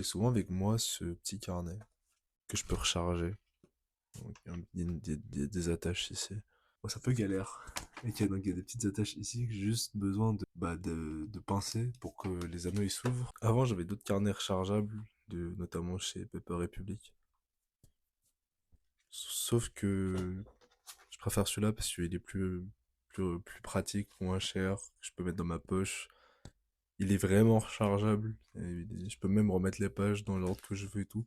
J'ai souvent avec moi ce petit carnet que je peux recharger. Donc, il y a des attaches ici. Bon, c'est un peu galère. Donc, il y a des petites attaches ici que j'ai juste besoin de pincer pour que les anneaux ils s'ouvrent. Avant, j'avais d'autres carnets rechargeables, notamment chez Paper Republic. Sauf que je préfère celui-là parce qu'il est plus pratique, moins cher, que je peux mettre dans ma poche. Il est vraiment rechargeable. Et je peux même remettre les pages dans l'ordre que je veux et tout.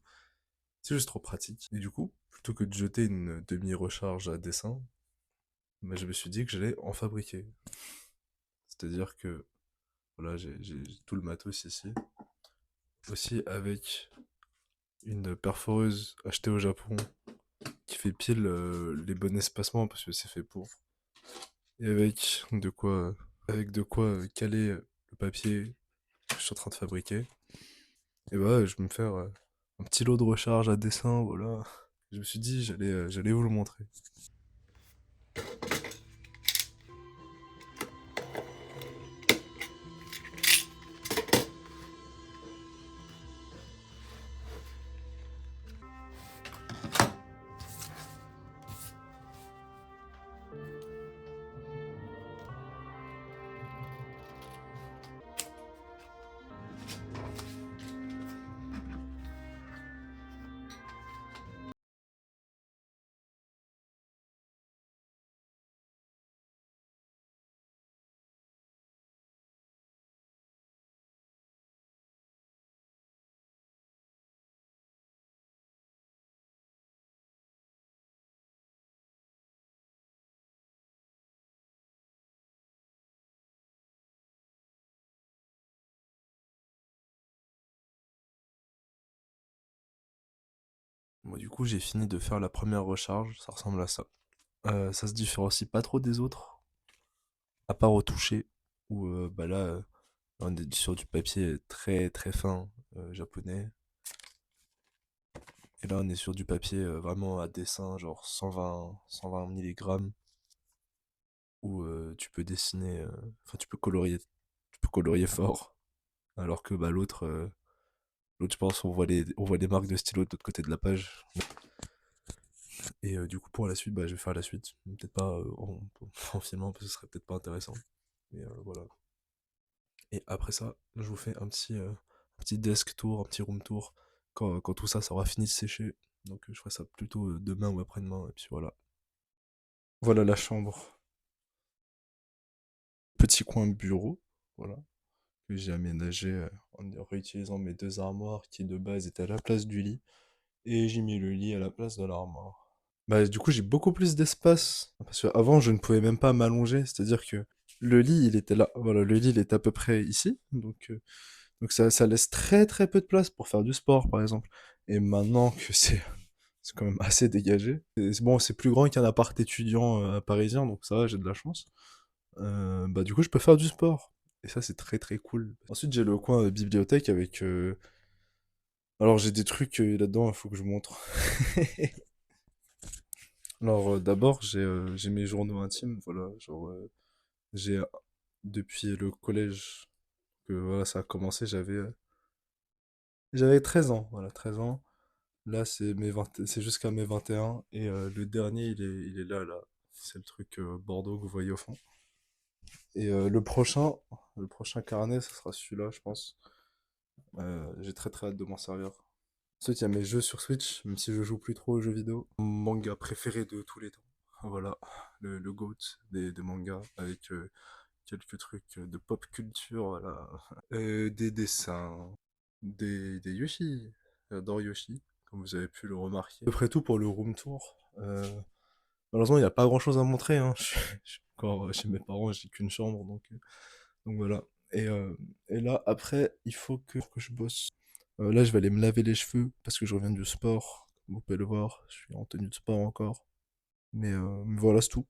C'est juste trop pratique. Et du coup, plutôt que de jeter une demi-recharge à dessin, bah, je me suis dit que j'allais en fabriquer. C'est-à-dire que, voilà, j'ai tout le matos ici. Aussi avec une perforeuse achetée au Japon qui fait pile les bons espacements parce que c'est fait pour. Et avec de quoi caler le papier que je suis en train de fabriquer. Et bah, je vais me faire un petit lot de recharge à dessin, voilà. Je me suis dit, j'allais vous le montrer. Moi, du coup, j'ai fini de faire la première recharge, ça ressemble à ça. Ça se différencie pas trop des autres, à part au toucher, où bah là, on est sur du papier très très fin japonais, et là on est sur du papier vraiment à dessin, genre 120 milligrammes, où tu peux dessiner, enfin tu peux colorier fort, alors que bah l'autre je pense on voit les marques de stylo de l'autre côté de la page. Et du coup pour la suite, bah je vais faire la suite, peut-être pas en filmant parce que ce serait peut-être pas intéressant, mais voilà. Et après ça, je vous fais un petit desk tour, un petit room tour, quand tout ça, ça aura fini de sécher. Donc je ferai ça plutôt demain ou après-demain, et puis voilà. Voilà la chambre. Petit coin bureau, voilà, que j'ai aménagé en réutilisant mes deux armoires qui de base étaient à la place du lit, et j'ai mis le lit à la place de l'armoire. Bah du coup j'ai beaucoup plus d'espace, parce qu'avant je ne pouvais même pas m'allonger, c'est-à-dire que le lit il était là, voilà, le lit il est à peu près ici, donc ça laisse très très peu de place pour faire du sport, par exemple. Et maintenant que c'est quand même assez dégagé, bon, c'est plus grand qu'un appart étudiant parisien, donc ça va, j'ai de la chance. Bah du coup, je peux faire du sport. Et ça, c'est très très cool. Ensuite, j'ai le coin bibliothèque avec... Alors, j'ai des trucs là-dedans, il faut que je montre. Alors, d'abord, j'ai mes journaux intimes, voilà. Genre, j'ai, depuis le collège, que voilà, ça a commencé, j'avais 13 ans, voilà, 13 ans. Là, c'est jusqu'à mes 21. Et le dernier, il est là, là. C'est le truc Bordeaux que vous voyez au fond. Et le prochain carnet, ce sera celui-là, je pense. J'ai très très hâte de m'en servir. Ensuite, il y a mes jeux sur Switch, même si je joue plus trop aux jeux vidéo. Mon manga préféré de tous les temps. Voilà, le GOAT des mangas, avec quelques trucs de pop culture, voilà. Des dessins, des Yoshi. J'adore Yoshi, comme vous avez pu le remarquer. À peu près tout pour le room tour. Malheureusement, il n'y a pas grand-chose à montrer, hein. Je suis encore chez mes parents, j'ai qu'une chambre, donc voilà. Et, euh, et là, après, il faut que je bosse. Là, je vais aller me laver les cheveux parce que je reviens du sport. Vous pouvez le voir, je suis en tenue de sport encore. Mais voilà, c'est tout.